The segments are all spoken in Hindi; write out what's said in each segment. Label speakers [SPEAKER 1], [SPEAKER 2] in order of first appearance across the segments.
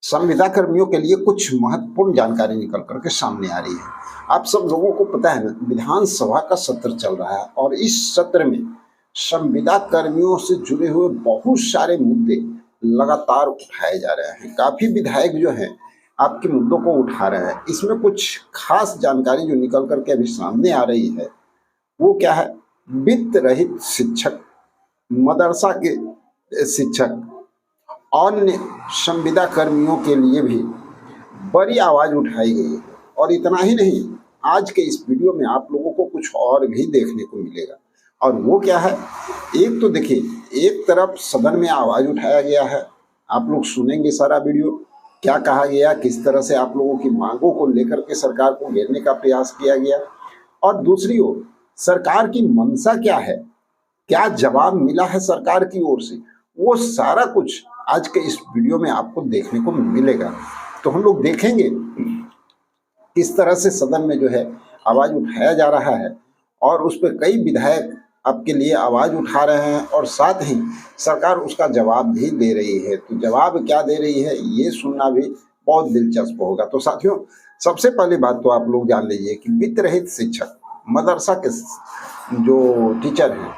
[SPEAKER 1] संविदा कर्मियों के लिए कुछ महत्वपूर्ण जानकारी निकल करके सामने आ रही है। आप सब लोगों को पता है ना, विधानसभा का सत्र चल रहा है और इस सत्र में संविदा कर्मियों से जुड़े हुए बहुत सारे मुद्दे लगातार उठाए जा रहे हैं। काफी विधायक जो हैं आपके मुद्दों को उठा रहे हैं। इसमें कुछ खास जानकारी जो निकल करके अभी सामने आ रही है वो क्या है, वित्त रहित शिक्षक, मदरसा के शिक्षक, अन्य संविदा कर्मियों के लिए भी बड़ी आवाज उठाई गई है। और इतना ही नहीं, आज के इस वीडियो में आप लोगों को कुछ और भी देखने को मिलेगा। और वो क्या है, एक तो देखिए, एक तरफ सदन में आवाज उठाया गया है, आप लोग सुनेंगे सारा वीडियो, क्या कहा गया, किस तरह से आप लोगों की मांगों को लेकर के सरकार को घेरने का प्रयास किया गया, और दूसरी ओर सरकार की मंशा क्या है, क्या जवाब मिला है सरकार की ओर से, वो सारा कुछ आज के इस वीडियो में आपको देखने को मिलेगा। तो हम लोग देखेंगे किस तरह से सदन में जो है आवाज उठाया जा रहा है और उस पर कई विधायक आपके लिए आवाज उठा रहे हैं और साथ ही सरकार उसका जवाब भी दे रही है। तो जवाब क्या दे रही है ये सुनना भी बहुत दिलचस्प होगा। तो साथियों, सबसे पहली बात तो आप लोग जान लीजिए कि वित्त रहित शिक्षक, मदरसा के जो टीचर हैं,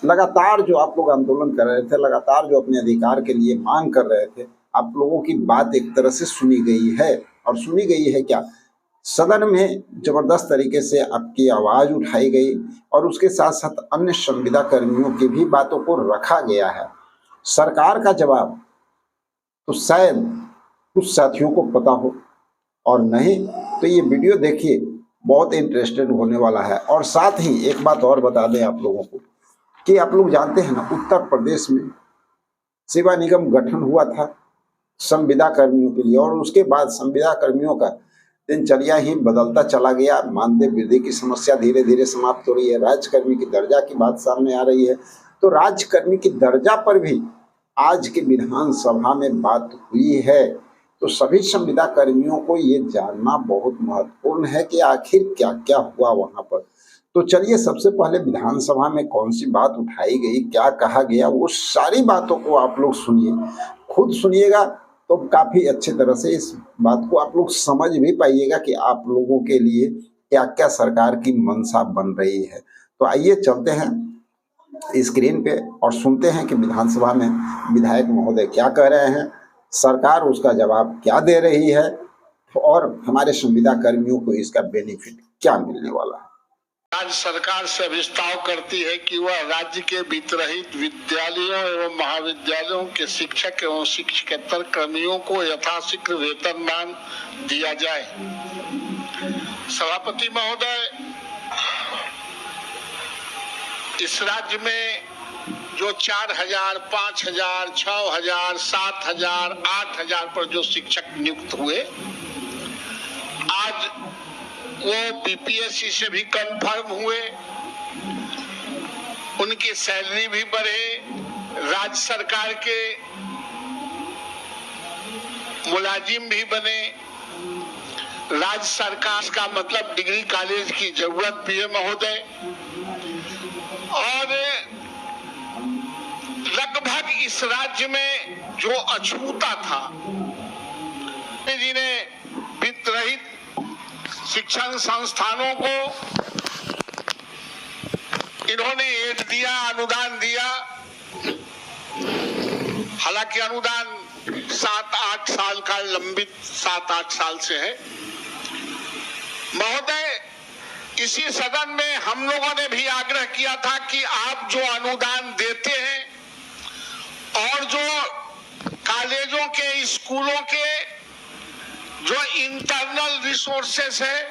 [SPEAKER 1] लगातार जो आप लोग आंदोलन कर रहे थे, लगातार जो अपने अधिकार के लिए मांग कर रहे थे, आप लोगों की बात एक तरह से सुनी गई है। और सुनी गई है क्या, सदन में जबरदस्त तरीके से आपकी आवाज उठाई गई और उसके साथ साथ अन्य संविदा कर्मियों की भी बातों को रखा गया है। सरकार का जवाब तो शायद कुछ साथियों को पता हो, और नहीं तो ये वीडियो देखिए, बहुत इंटरेस्टेड होने वाला है। और साथ ही एक बात और बता दें आप लोगों को कि आप लोग जानते हैं ना, उत्तर प्रदेश में सेवा निगम गठन हुआ था संविदा कर्मियों के लिए, और उसके बाद संविदा कर्मियों का दिनचर्या ही बदलता चला गया। मानदेय वृद्धि की समस्या धीरे धीरे समाप्त हो रही है, राज्यकर्मी की दर्जा की बात सामने आ रही है। तो राज्यकर्मी की दर्जा पर भी आज के विधानसभा में बात हुई है। तो सभी संविदा कर्मियों को ये जानना बहुत महत्वपूर्ण है कि आखिर क्या क्या हुआ वहां पर। तो चलिए, सबसे पहले विधानसभा में कौन सी बात उठाई गई, क्या कहा गया, वो सारी बातों को आप लोग सुनिए, खुद सुनिएगा तो काफी अच्छे तरह से इस बात को आप लोग समझ भी पाइएगा कि आप लोगों के लिए क्या क्या सरकार की मंशा बन रही है। तो आइए चलते हैं स्क्रीन पे और सुनते हैं कि विधानसभा में विधायक महोदय क्या कह रहे हैं, सरकार उसका जवाब क्या दे रही है और हमारे संविदा कर्मियों को इसका बेनिफिट क्या मिलने वाला है।
[SPEAKER 2] राज्य सरकार से अभिस्ताव करती है कि वह राज्य के वित्तरहित विद्यालयों एवं महाविद्यालयों के शिक्षक एवं शिक्षकेतर कर्मियों को यथाशीघ्र वेतनमान दिया जाए। सभापति महोदय, इस राज्य में जो 4,000, 5,000, 6,000, 7,000, 8,000 पर जो शिक्षक नियुक्त हुए, आज वो बीपीएससी से भी कंफर्म हुए, उनकी सैलरी भी बढ़े, राज्य सरकार के मुलाजिम भी बने। राज्य सरकार का मतलब डिग्री कॉलेज की जरूरत भी है महोदय। और लगभग इस राज्य में जो अछूता था, जी ने वित्त रहित शिक्षण संस्थानों को इन्होंने एड दिया, अनुदान दिया। हालांकि अनुदान 7-8 साल का लंबित 7-8 साल से है महोदय। इसी सदन में हम लोगों ने भी आग्रह किया था कि आप जो अनुदान देते हैं और जो कॉलेजों के, स्कूलों के जो इंटरनल रिसोर्सेस है,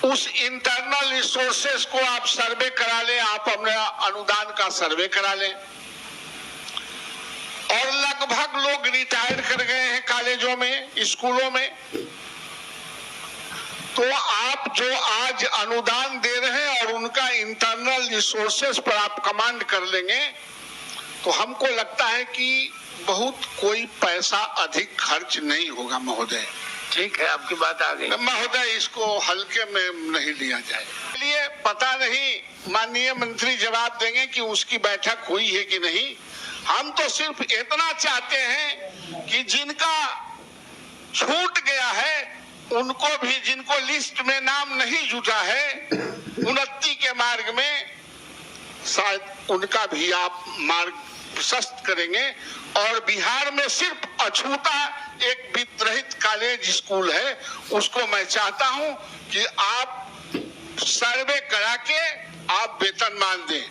[SPEAKER 2] उस इंटरनल रिसोर्सेस को आप सर्वे करा लें, आप अपने अनुदान का सर्वे करा लें। और लगभग लोग रिटायर कर गए हैं कॉलेजों में, स्कूलों में। तो आप जो आज अनुदान दे रहे हैं और उनका इंटरनल रिसोर्सेस पर आप कमांड कर लेंगे तो हमको लगता है कि बहुत कोई पैसा अधिक खर्च नहीं होगा महोदय।
[SPEAKER 3] ठीक है, आपकी बात आ गई
[SPEAKER 2] महोदय, इसको हल्के में नहीं लिया जाए। इसलिए पता नहीं माननीय मंत्री जवाब देंगे कि उसकी बैठक हुई है कि नहीं। हम तो सिर्फ इतना चाहते हैं कि जिनका छूट गया है उनको भी, जिनको लिस्ट में नाम नहीं जुटा है उन्नति के मार्ग में, शायद उनका भी आप मार्ग प्रशस्त करेंगे। और बिहार में सिर्फ अछूता एक वित्तरहित कॉलेज स्कूल है, उसको मैं चाहता हूं कि आप सर्वे करा के आप वेतनमान दें।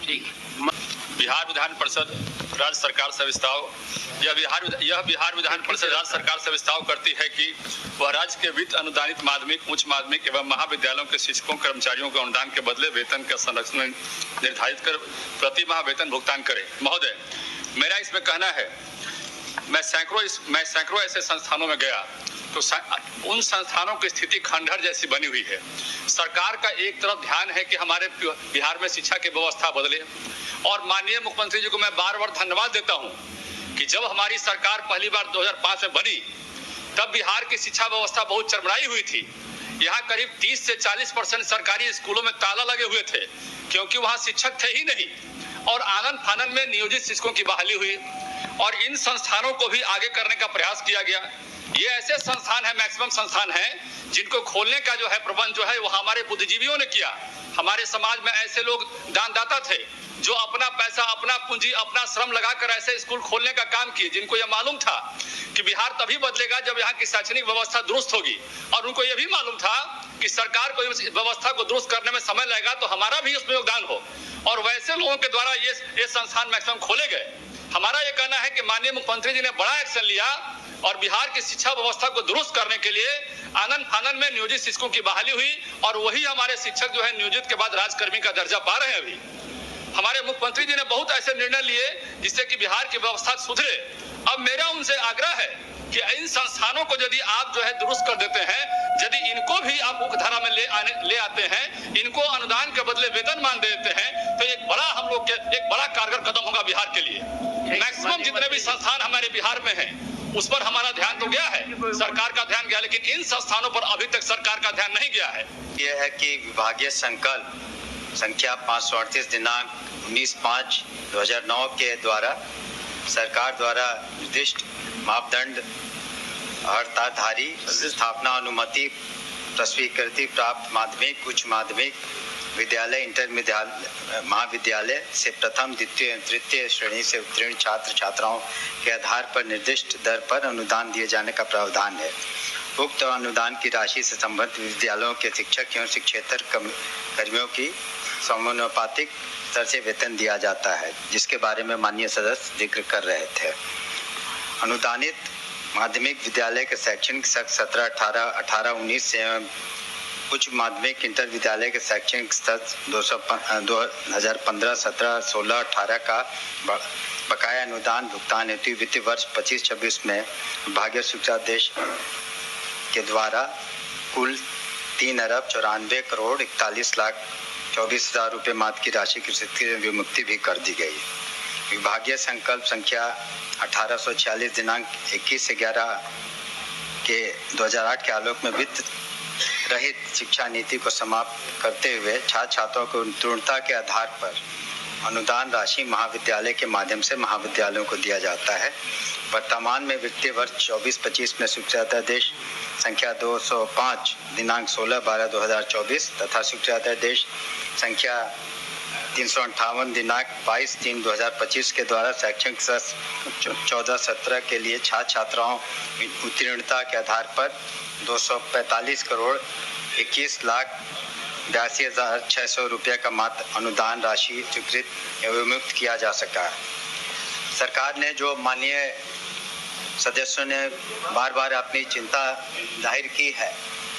[SPEAKER 4] ठीक। बिहार विधान परिषद राज्य सरकार से विस्ताव यह बिहार विधान परिषद राज्य सरकार से विस्ताव करती है कि वह राज्य के वित्त अनुदानित माध्यमिक, उच्च माध्यमिक एवं महाविद्यालयों के शिक्षकों कर्मचारियों के अनुदान के बदले वेतन का संरक्षण निर्धारित कर प्रति माह वेतन भुगतान करे। महोदय, मेरा इसमें कहना है, मैं सैकड़ों ऐसे संस्थानों में गया तो उन संस्थानों की स्थिति खंडहर जैसी बनी हुई है। सरकार का एक तरफ ध्यान है कि हमारे बिहार में शिक्षा की व्यवस्था बदले, और माननीय मुख्यमंत्री जी को मैं बार बार धन्यवाद देता हूं कि जब हमारी सरकार पहली बार 2005 में बनी तब बिहार की शिक्षा व्यवस्था बहुत चरमराई हुई थी। यहाँ करीब 30 से 40% सरकारी स्कूलों में ताला लगे हुए थे क्योंकि वहाँ शिक्षक थे ही नहीं, और आंगन फानन में नियोजित शिक्षकों की बहाली हुई और इन संस्थानों को भी आगे करने का प्रयास किया गया। ये ऐसे संस्थान है, मैक्सिमम संस्थान है जिनको खोलने का जो है प्रबंध जो है वो हमारे बुद्धिजीवियों ने किया। हमारे समाज में ऐसे लोग दानदाता थे जो अपना पैसा, अपना पूंजी, अपना श्रम लगाकर ऐसे स्कूल खोलने का काम किए, जिनको यह मालूम था कि बिहार तभी बदलेगा जब यहाँ की शैक्षणिक व्यवस्था दुरुस्त होगी, और उनको यह भी मालूम था कि सरकार को इस व्यवस्था को दुरुस्त करने में समय लगेगा तो हमारा भी उसमें योगदान हो, और वैसे लोगों के द्वारा ये संस्थान मैक्सिमम खोले गए। हमारा ये कहना है कि माननीय मुख्यमंत्री जी ने बड़ा एक्शन लिया और बिहार की शिक्षा व्यवस्था को दुरुस्त करने के लिए आनन फानन में नियोजित शिक्षकों की बहाली हुई, और वही हमारे शिक्षक जो है नियोजित के बाद राजकर्मी का दर्जा पा रहे हैं। अभी हमारे मुख्यमंत्री जी ने बहुत ऐसे निर्णय लिए जिससे कि बिहार की व्यवस्था सुधरे। अब मेरा उनसे आग्रह है कि इन संस्थानों को यदि आप जो है दुरुस्त कर देते हैं, यदि इनको भी आप मुख्यधारा में ले आते हैं, इनको अनुदान के बदले वेतनमान दे देते हैं, तो एक बड़ा कारगर कदम होगा बिहार के लिए। मैक्सिमम जितने भी संस्थान हमारे बिहार में हैं उस पर हमारा ध्यान तो गया है, सरकार का ध्यान गया, लेकिन इन संस्थानों पर अभी तक सरकार का ध्यान नहीं गया है।
[SPEAKER 5] यह है कि विभागीय संकल्प संख्या 538 दिनांक 19/5/2009 के द्वारा सरकार द्वारा निर्दिष्ट मापदंड अर्हताधारी स्थापना अनुमति प्रस्वीकृति प्राप्त माध्यमिक, उच्च माध्यमिक विद्यालय, इंटर महाविद्यालय से प्रथम, द्वितीय, तृतीय श्रेणी से उत्तीर्ण छात्र छात्राओं के आधार पर निर्दिष्ट दर पर अनुदान दिए जाने का प्रावधान है। उक्त अनुदान की राशि से संबंधित विद्यालयों के शिक्षक एवं शिक्षेतर कर्मियों की समानुपातिक स्तर से वेतन दिया जाता है, जिसके बारे में माननीय सदस्य जिक्र कर रहे थे। अनुदानित माध्यमिक विद्यालय के शैक्षणिक स्तर 17-18-19 से उच्च माध्यमिक इंटर विद्यालय के शैक्षणिक स्तर 2015-17-16-18 का बकाया अनुदान भुगतान हेतु वित्तीय वर्ष 25-26 में विभागीय शिक्षादेश के द्वारा कुल 3,94,41,24,000 रुपये मात्र की राशि की स्थिति में विमुक्ति भी कर दी गई। विभागीय संकल्प संख्या 1846 दिनांक 21/11/2008 के आलोक में वित्त रहित शिक्षा नीति को समाप्त करते हुए छात्र छात्राओं को उत्तीर्णता के आधार पर अनुदान राशि महाविद्यालय के माध्यम से महाविद्यालयों को दिया जाता है। वर्तमान में वित्तीय वर्ष 24-25 में शिक्षादेश संख्या 205 दिनांक 16/12/2024 तथा शिक्षादेश संख्या 358 दिनांक 22/3/2025 के द्वारा शैक्षणिक सत्र 14-17 के लिए छात्र छात्राओं उत्तीर्णता के आधार पर 245,21,82,600 रुपये का मात्र अनुदान राशि स्वीकृत एवं मुक्त किया जा सका। सरकार ने जो माननीय सदस्यों ने बार बार अपनी चिंता जाहिर की है,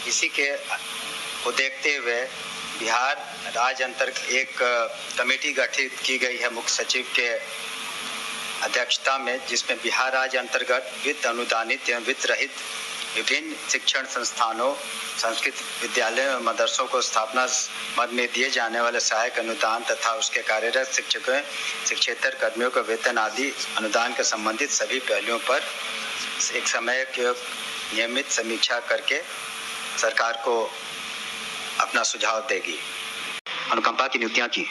[SPEAKER 5] इसी के को देखते हुए बिहार राज्य अंतर्गत एक कमेटी गठित की गई है मुख्य सचिव के अध्यक्षता में, जिसमें बिहार राज्य अंतर्गत वित्त अनुदानित एवं वित्त रहित विभिन्न शिक्षण संस्थानों, संस्कृत विद्यालयों और मदरसों को स्थापना मद में दिए जाने वाले सहायक अनुदान तथा उसके कार्यरत शिक्षकों, शिक्षेतर कर्मियों का वेतन आदि अनुदान के संबंधित सभी पहलुओं पर एक समय के नियमित समीक्षा करके सरकार को अपना सुझाव देगी। अनुकंपा की नियुक्तियां की।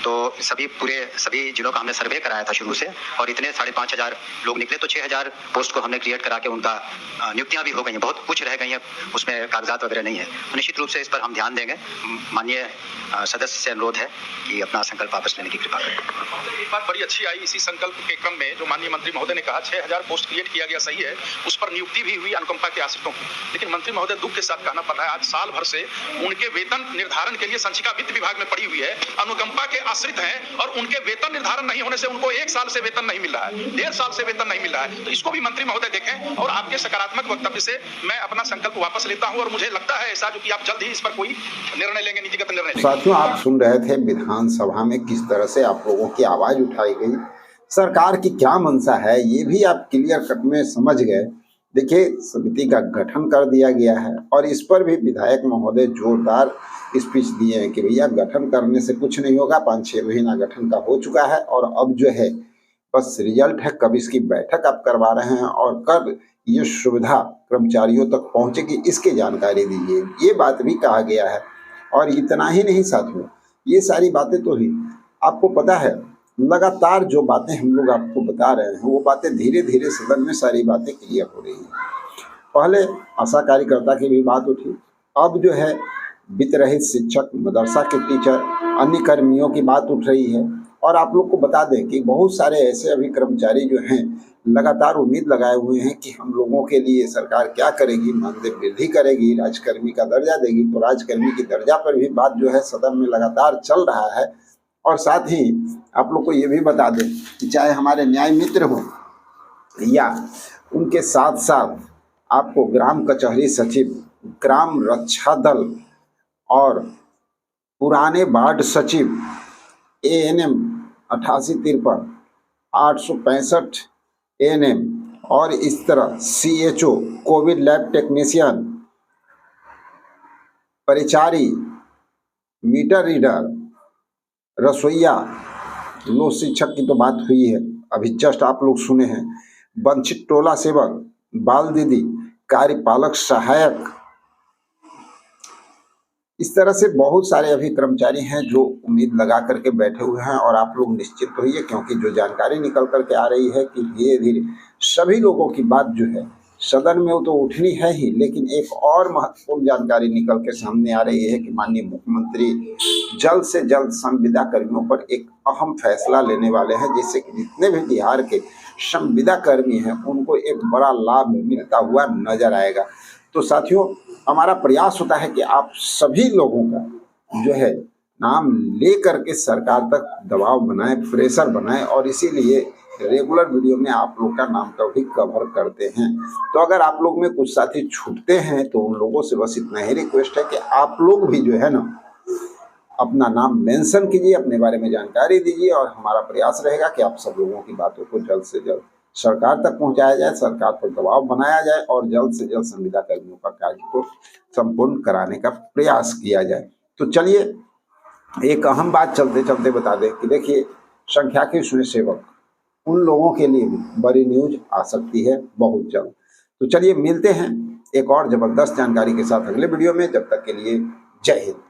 [SPEAKER 5] तो सभी जिलों का हमने सर्वे कराया था शुरू से, और इतने 5,500 लोग निकले, तो 6,000 पोस्ट को हमने क्रिएट करा के उनका नियुक्तियां भी हो गई हैं, बहुत कुछ रह गई हैं, उसमें कागजात वगैरह नहीं है। तो निश्चित रूप से इस पर हम ध्यान देंगे। माननीय सदस्य से अनुरोध है कि अपना संकल्प वापस लेने की कृपा करें।
[SPEAKER 6] एक बात बड़ी अच्छी आई इसी संकल्प के क्रम में, जो माननीय मंत्री महोदय ने कहा 6,000 पोस्ट क्रिएट किया गया, सही है, उस पर नियुक्ति भी हुई अनुकंपा के आश्रितों की। लेकिन मंत्री महोदय दुख के साथ कहना पड़ रहा है, आज साल भर से उनके वेतन निर्धारण के लिए संचिका वित्त विभाग में पड़ी हुई है, अनुकंपा के आश्रित हैं, और उनके वेतन निर्धारण नहीं होने से उनको 1 साल से वेतन नहीं मिल रहा है, 1.5 साल से वेतन नहीं मिल रहा है। तो इसको भी मंत्री महोदय देखें, और आपके सकारात्मक वक्तव्य से मैं अपना संकल्प वापस लेता हूं, और मुझे लगता है ऐसा जो कि आप जल्द ही इस पर कोई निर्णय लेंगे, नीतिगत निर्णय लेंगे।
[SPEAKER 1] साथियों, आप सुन रहे थे विधानसभा में किस तरह से आप लोगों की आवाज उठाई गई, सरकार की क्या मंशा है ये भी आप क्लियर कट में समझ गए। देखिए, समिति का गठन कर दिया गया है, और इस पर भी विधायक महोदय जोरदार स्पीच दिए हैं कि भैया गठन करने से कुछ नहीं होगा, 5-6 महीना गठन का हो चुका है, और अब जो है बस रिजल्ट है, कब इसकी बैठक आप करवा रहे हैं और कब ये सुविधा कर्मचारियों तक पहुंचेगी इसकी जानकारी दीजिए, ये बात भी कहा गया है। और इतना ही नहीं साथियों, ये सारी बातें तो ही आपको पता है, लगातार जो बातें हम लोग आपको बता रहे हैं वो बातें धीरे धीरे सदन में सारी बातें क्लियर हो रही हैं। पहले आशा कार्यकर्ता की भी बात उठी, अब जो है वित्त रहित शिक्षक, मदरसा के टीचर, अन्य कर्मियों की बात उठ रही है। और आप लोग को बता दें कि बहुत सारे ऐसे अभी कर्मचारी जो हैं लगातार उम्मीद लगाए हुए हैं कि हम लोगों के लिए सरकार क्या करेगी, मानदेय वृद्धि करेगी, राजकर्मी का दर्जा देगी। तो राजकर्मी की दर्जा पर भी बात जो है सदन में लगातार चल रहा है। और साथ ही आप लोग को ये भी बता दें कि चाहे हमारे न्याय मित्र हों या उनके साथ साथ आपको ग्राम कचहरी सचिव, ग्राम रक्षा दल और पुराने वार्ड सचिव, ANM 8853, 865 ANM और इस तरह CHO, कोविड लैब टेक्नीशियन, परिचारी, मीटर रीडर, रसोईया, लोक शिक्षक की तो बात हुई है, अभी जस्ट आप लोग सुने हैं, वंचित टोला सेवक, बाल दीदी, कार्यपालक सहायक, इस तरह से बहुत सारे अभी कर्मचारी हैं जो उम्मीद लगा करके बैठे हुए हैं। और आप लोग निश्चित होइए, क्योंकि जो जानकारी निकल करके आ रही है कि धीरे धीरे सभी लोगों की बात जो है सदन में वो तो उठनी है ही, लेकिन एक और महत्वपूर्ण जानकारी निकल के सामने आ रही है कि माननीय मुख्यमंत्री जल्द से जल्द संविदा कर्मियों पर एक अहम फैसला लेने वाले हैं, जिससे कि जितने भी बिहार के संविदा कर्मी हैं उनको एक बड़ा लाभ मिलता हुआ नजर आएगा। तो साथियों, हमारा प्रयास होता है कि आप सभी लोगों का जो है नाम ले करके सरकार तक दबाव बनाएं, प्रेशर बनाएं, और इसीलिए रेगुलर वीडियो में आप लोग का नाम का भी कवर करते हैं। तो अगर आप लोग में कुछ साथी छूटते हैं तो उन लोगों से बस इतना ही रिक्वेस्ट है कि आप लोग भी जो है ना अपना नाम मेंशन कीजिए, अपने बारे में जानकारी दीजिए, और हमारा प्रयास रहेगा कि आप सब लोगों की बातों को जल्द से जल्द सरकार तक पहुंचाया जाए, सरकार पर दबाव बनाया जाए, और जल्द से जल्द संविदा कर्मियों का कार्य को संपूर्ण कराने का प्रयास किया जाए। तो चलिए, एक अहम बात चलते चलते बता दें कि देखिए, संख्या के स्वयं सेवक, उन लोगों के लिए भी बड़ी न्यूज आ सकती है बहुत जल्द। तो चलिए मिलते हैं एक और जबरदस्त जानकारी के साथ अगले वीडियो में। जब तक के लिए जय हिंद।